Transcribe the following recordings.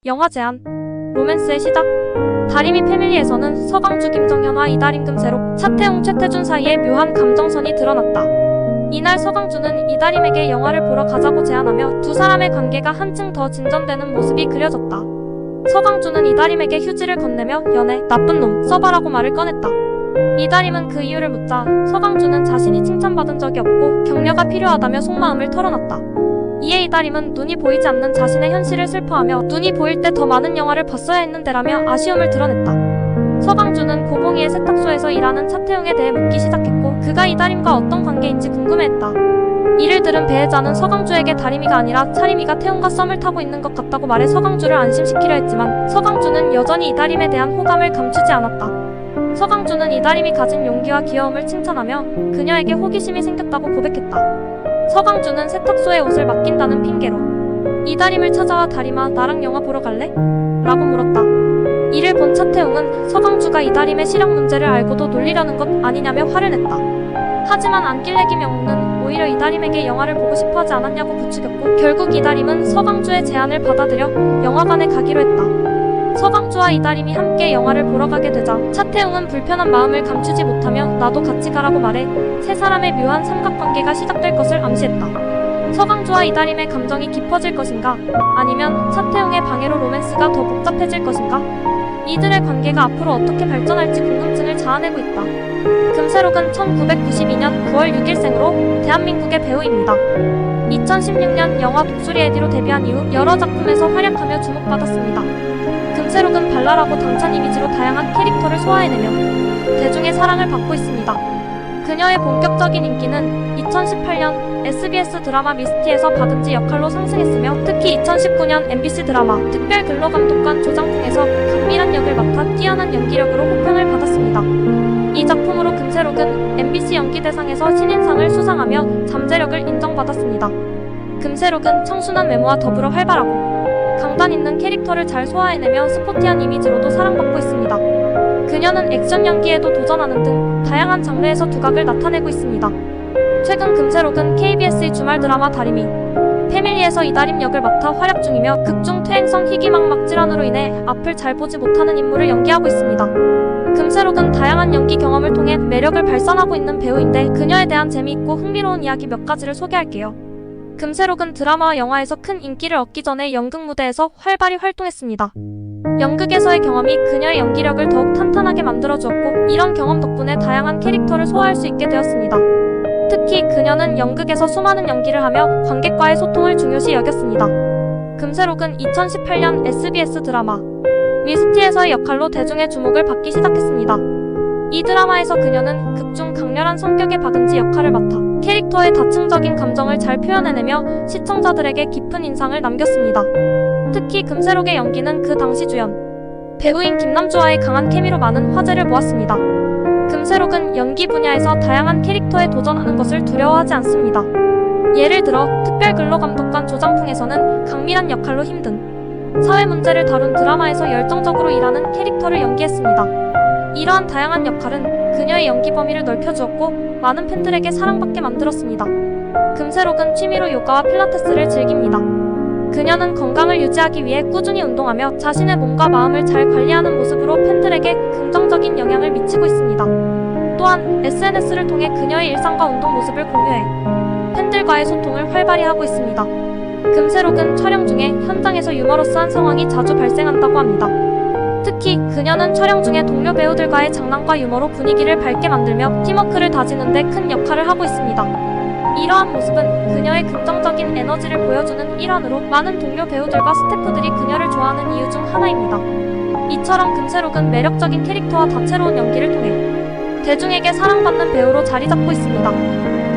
영화 제안, 로맨스의 시작. 다림이 패밀리에서는 서강주 김정현과 이다림 금세록, 차태웅 최태준 사이에 묘한 감정선이 드러났다. 이날 서강주는 이다림에게 영화를 보러 가자고 제안하며 두 사람의 관계가 한층 더 진전되는 모습이 그려졌다. 서강주는 이다림에게 휴지를 건네며 연애, 나쁜 놈, 써봐라고 말을 꺼냈다. 이다림은 그 이유를 묻자 서강주는 자신이 칭찬받은 적이 없고 격려가 필요하다며 속마음을 털어놨다. 이에 이다림은 눈이 보이지 않는 자신의 현실을 슬퍼하며 눈이 보일 때 더 많은 영화를 봤어야 했는데라며 아쉬움을 드러냈다. 서강주는 고봉이의 세탁소에서 일하는 차태웅에 대해 묻기 시작했고 그가 이다림과 어떤 관계인지 궁금해했다. 이를 들은 배혜자는 서강주에게 다림이가 아니라 차림이가 태웅과 썸을 타고 있는 것 같다고 말해 서강주를 안심시키려 했지만 서강주는 여전히 이다림에 대한 호감을 감추지 않았다. 서강주는 이다림이 가진 용기와 귀여움을 칭찬하며 그녀에게 호기심이 생겼다고 고백했다. 서강주는 세탁소에 옷을 맡긴다는 핑계로 이다림을 찾아와 다림아 나랑 영화 보러 갈래? 라고 물었다. 이를 본 차태웅은 서강주가 이다림의 실력 문제를 알고도 놀리려는 것 아니냐며 화를 냈다. 하지만 안길래 김영웅은 오히려 이다림에게 영화를 보고 싶어하지 않았냐고 부추겼고 결국 이다림은 서강주의 제안을 받아들여 영화관에 가기로 했다. 서강주와 이다림이 함께 영화를 보러 가게 되자 차태웅은 불편한 마음을 감추지 못하며 나도 같이 가라고 말해 세 사람의 묘한 삼각관계가 시작될 것을 암시했다. 서강주와 이다림의 감정이 깊어질 것인가? 아니면 차태웅의 방해로 로맨스가 더 복잡해질 것인가? 이들의 관계가 앞으로 어떻게 발전할지 궁금증을 자아내고 있다. 금세록은 1992년 9월 6일생으로 대한민국의 배우입니다. 2016년 영화 독수리 에디로 데뷔한 이후 여러 작품에서 활약하며 주목받았습니다. 금세록은 발랄하고 당찬 이미지로 다양한 캐릭터를 소화해내며 대중의 사랑을 받고 있습니다. 그녀의 본격적인 인기는 2018년 SBS 드라마 미스티에서 박은지 역할로 상승했으며 특히 2019년 MBC 드라마 특별근로감독관 조장풍에서 강미란 역을 맡아 뛰어난 연기력으로 호평을 받았습니다. 이 작품으로 금세록은 MBC 연기대상에서 신인상을 수상하며 잠재력을 인정받았습니다. 금세록은 청순한 외모와 더불어 활발하고 강단 있는 캐릭터를 잘 소화해내며 스포티한 이미지로도 사랑받고 있습니다. 그녀는 액션 연기에도 도전하는 등 다양한 장르에서 두각을 나타내고 있습니다. 최근 금세록은 KBS의 주말 드라마 다림이 패밀리에서 이다림 역을 맡아 활약 중이며 극중 퇴행성 희귀망막 질환으로 인해 앞을 잘 보지 못하는 인물을 연기하고 있습니다. 금세록은 다양한 연기 경험을 통해 매력을 발산하고 있는 배우인데 그녀에 대한 재미있고 흥미로운 이야기 몇 가지를 소개할게요. 금세록은 드라마와 영화에서 큰 인기를 얻기 전에 연극 무대에서 활발히 활동했습니다. 연극에서의 경험이 그녀의 연기력을 더욱 탄탄하게 만들어주었고 이런 경험 덕분에 다양한 캐릭터를 소화할 수 있게 되었습니다. 특히 그녀는 연극에서 수많은 연기를 하며 관객과의 소통을 중요시 여겼습니다. 금세록은 2018년 SBS 드라마 미스티에서의 역할로 대중의 주목을 받기 시작했습니다. 이 드라마에서 그녀는 극중 강렬한 성격의 박은지 역할을 맡아 캐릭터의 다층적인 감정을 잘 표현해내며 시청자들에게 깊은 인상을 남겼습니다. 특히 금세록의 연기는 그 당시 주연 배우인 김남주와의 강한 케미로 많은 화제를 모았습니다. 금세록은 연기 분야에서 다양한 캐릭터에 도전하는 것을 두려워하지 않습니다. 예를 들어 특별근로감독관 조장풍에서는 강미란 역할로 힘든 사회 문제를 다룬 드라마에서 열정적으로 일하는 캐릭터를 연기했습니다. 이러한 다양한 역할은 그녀의 연기 범위를 넓혀주었고 많은 팬들에게 사랑받게 만들었습니다. 금세록은 취미로 요가와 필라테스를 즐깁니다. 그녀는 건강을 유지하기 위해 꾸준히 운동하며 자신의 몸과 마음을 잘 관리하는 모습으로 팬들에게 긍정적인 영향을 미치고 있습니다. 또한 SNS를 통해 그녀의 일상과 운동 모습을 공유해 팬들과의 소통을 활발히 하고 있습니다. 금세록은 촬영 중에 현장에서 유머러스한 상황이 자주 발생한다고 합니다. 특히 그녀는 촬영 중에 동료 배우들과의 장난과 유머로 분위기를 밝게 만들며 팀워크를 다지는 데 큰 역할을 하고 있습니다. 이러한 모습은 그녀의 긍정적인 에너지를 보여주는 일환으로 많은 동료 배우들과 스태프들이 그녀를 좋아하는 이유 중 하나입니다. 이처럼 금세록은 매력적인 캐릭터와 다채로운 연기를 통해 대중에게 사랑받는 배우로 자리 잡고 있습니다.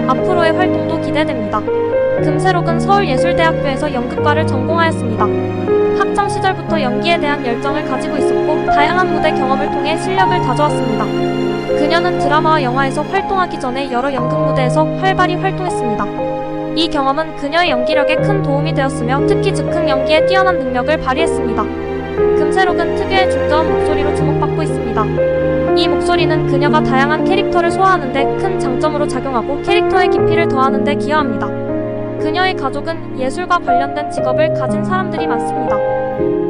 앞으로의 활동도 기대됩니다. 금세록은 서울예술대학교에서 연극과를 전공하였습니다. 학창 시절부터 연기에 대한 열정을 가지고 있었고 다양한 무대 경험을 통해 실력을 다져왔습니다. 그녀는 드라마와 영화에서 활동하기 전에 여러 연극 무대에서 활발히 활동했습니다. 이 경험은 그녀의 연기력에 큰 도움이 되었으며 특히 즉흥 연기에 뛰어난 능력을 발휘했습니다. 금세록은 특유의 중저음 목소리로 주목받고 있습니다. 이 목소리는 그녀가 다양한 캐릭터를 소화하는 데 큰 장점으로 작용하고 캐릭터의 깊이를 더하는 데 기여합니다. 그녀의 가족은 예술과 관련된 직업을 가진 사람들이 많습니다.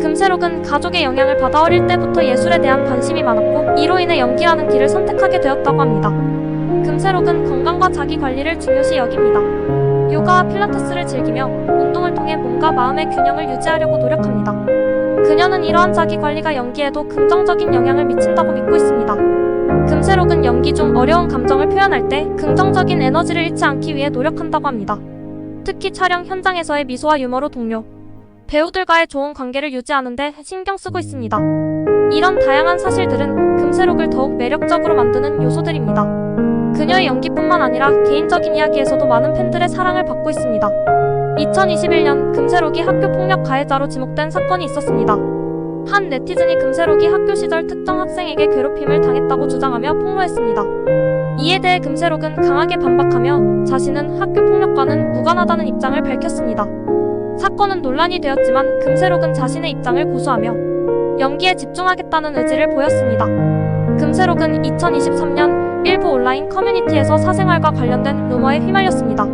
금세록은 가족의 영향을 받아 어릴 때부터 예술에 대한 관심이 많았고 이로 인해 연기라는 길을 선택하게 되었다고 합니다. 금세록은 건강과 자기 관리를 중요시 여깁니다. 요가와 필라테스를 즐기며 운동을 통해 몸과 마음의 균형을 유지하려고 노력합니다. 그녀는 이러한 자기 관리가 연기에도 긍정적인 영향을 미친다고 믿고 있습니다. 금세록은 연기 중 어려운 감정을 표현할 때 긍정적인 에너지를 잃지 않기 위해 노력한다고 합니다. 특히 촬영 현장에서의 미소와 유머로 동료, 배우들과의 좋은 관계를 유지하는 데 신경 쓰고 있습니다. 이런 다양한 사실들은 금세록을 더욱 매력적으로 만드는 요소들입니다. 그녀의 연기뿐만 아니라 개인적인 이야기에서도 많은 팬들의 사랑을 받고 있습니다. 2021년 금세록이 학교폭력 가해자로 지목된 사건이 있었습니다. 한 네티즌이 금세록이 학교 시절 특정 학생에게 괴롭힘을 당했다고 주장하며 폭로했습니다. 이에 대해 금세록은 강하게 반박하며 자신은 학교폭력과는 무관하다는 입장을 밝혔습니다. 사건은 논란이 되었지만 금세록은 자신의 입장을 고수하며 연기에 집중하겠다는 의지를 보였습니다. 금세록은 2023년 일부 온라인 커뮤니티에서 사생활과 관련된 루머에 휘말렸습니다.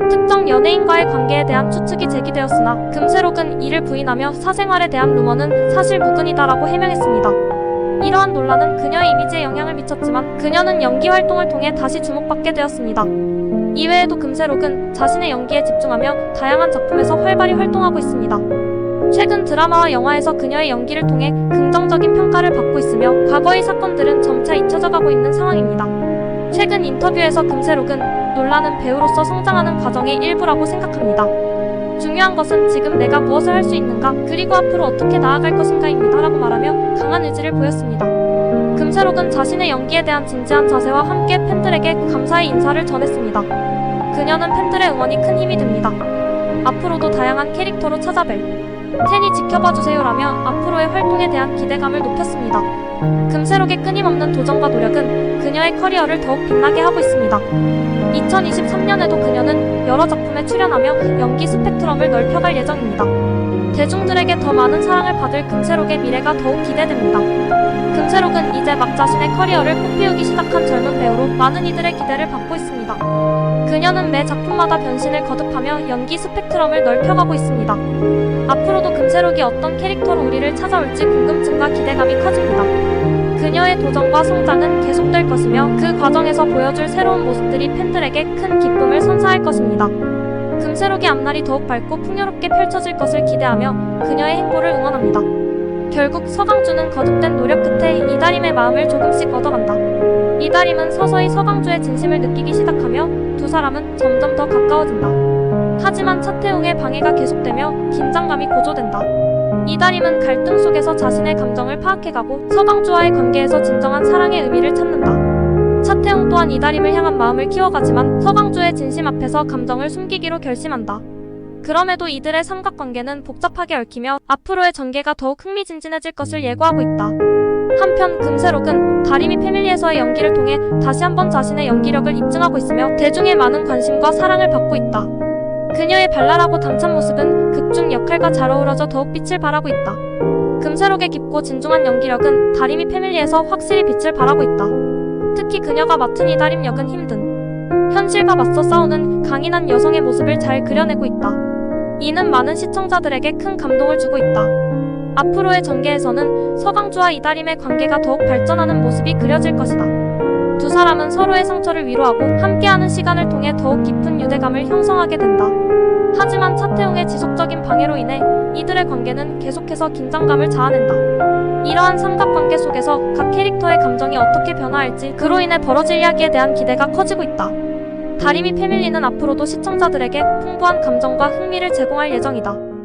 특정 연예인과의 관계에 대한 추측이 제기되었으나 금세록은 이를 부인하며 사생활에 대한 루머는 사실 무근이다라고 해명했습니다. 이러한 논란은 그녀의 이미지에 영향을 미쳤지만 그녀는 연기 활동을 통해 다시 주목받게 되었습니다. 이외에도 금세록은 자신의 연기에 집중하며 다양한 작품에서 활발히 활동하고 있습니다. 최근 드라마와 영화에서 그녀의 연기를 통해 긍정적인 평가를 받고 있으며 과거의 사건들은 점차 잊혀져가고 있는 상황입니다. 최근 인터뷰에서 금세록은 논란은 배우로서 성장하는 과정의 일부라고 생각합니다. 중요한 것은 지금 내가 무엇을 할 수 있는가 그리고 앞으로 어떻게 나아갈 것인가입니다 라고 말하며 강한 의지를 보였습니다. 금세록은 자신의 연기에 대한 진지한 자세와 함께 팬들에게 감사의 인사를 전했습니다. 그녀는 팬들의 응원이 큰 힘이 됩니다. 앞으로도 다양한 캐릭터로 찾아뵐 테니 지켜봐주세요라며 앞으로의 활동에 대한 기대감을 높였습니다. 금세록의 끊임없는 도전과 노력은 그녀의 커리어를 더욱 빛나게 하고 있습니다. 2023년에도 그녀는 여러 작품에 출연하며 연기 스펙트럼을 넓혀갈 예정입니다. 대중들에게 더 많은 사랑을 받을 금세록의 미래가 더욱 기대됩니다. 금세록은 이제 막 자신의 커리어를 꽃피우기 시작한 젊은 배우로 많은 이들의 기대를 받고 있습니다. 그녀는 매 작품마다 변신을 거듭하며 연기 스펙트럼을 넓혀가고 있습니다. 앞으로도 금세록이 어떤 캐릭터로 우리를 찾아올지 궁금증과 기대감이 커집니다. 그녀의 도전과 성장은 계속될 것이며 그 과정에서 보여줄 새로운 모습들이 팬들에게 큰 기쁨을 선사할 것입니다. 금세록의 앞날이 더욱 밝고 풍요롭게 펼쳐질 것을 기대하며 그녀의 행보를 응원합니다. 결국 서강주는 거듭된 노력 끝에 이다림의 마음을 조금씩 얻어간다. 이다림은 서서히 서강주의 진심을 느끼기 시작하며 두 사람은 점점 더 가까워진다. 하지만 차태웅의 방해가 계속되며 긴장감이 고조된다. 이다림은 갈등 속에서 자신의 감정을 파악해가고 서강주와의 관계에서 진정한 사랑의 의미를 찾는다. 차태웅 또한 이다림을 향한 마음을 키워가지만 서강주의 진심 앞에서 감정을 숨기기로 결심한다. 그럼에도 이들의 삼각관계는 복잡하게 얽히며 앞으로의 전개가 더욱 흥미진진해질 것을 예고하고 있다. 한편 금세록은 다리미 패밀리에서의 연기를 통해 다시 한번 자신의 연기력을 입증하고 있으며 대중의 많은 관심과 사랑을 받고 있다. 그녀의 발랄하고 당찬 모습은 극중 역할과 잘 어우러져 더욱 빛을 발하고 있다. 금세록의 깊고 진중한 연기력은 다리미 패밀리에서 확실히 빛을 발하고 있다. 특히 그녀가 맡은 이다림 역은 힘든 현실과 맞서 싸우는 강인한 여성의 모습을 잘 그려내고 있다. 이는 많은 시청자들에게 큰 감동을 주고 있다. 앞으로의 전개에서는 서강주와 이다림의 관계가 더욱 발전하는 모습이 그려질 것이다. 두 사람은 서로의 상처를 위로하고 함께하는 시간을 통해 더욱 깊은 유대감을 형성하게 된다. 하지만 차태웅의 지속적인 방해로 인해 이들의 관계는 계속해서 긴장감을 자아낸다. 이러한 삼각관계 속에서 각 캐릭터의 감정이 어떻게 변화할지 그로 인해 벌어질 이야기에 대한 기대가 커지고 있다. 다리미 패밀리는 앞으로도 시청자들에게 풍부한 감정과 흥미를 제공할 예정이다.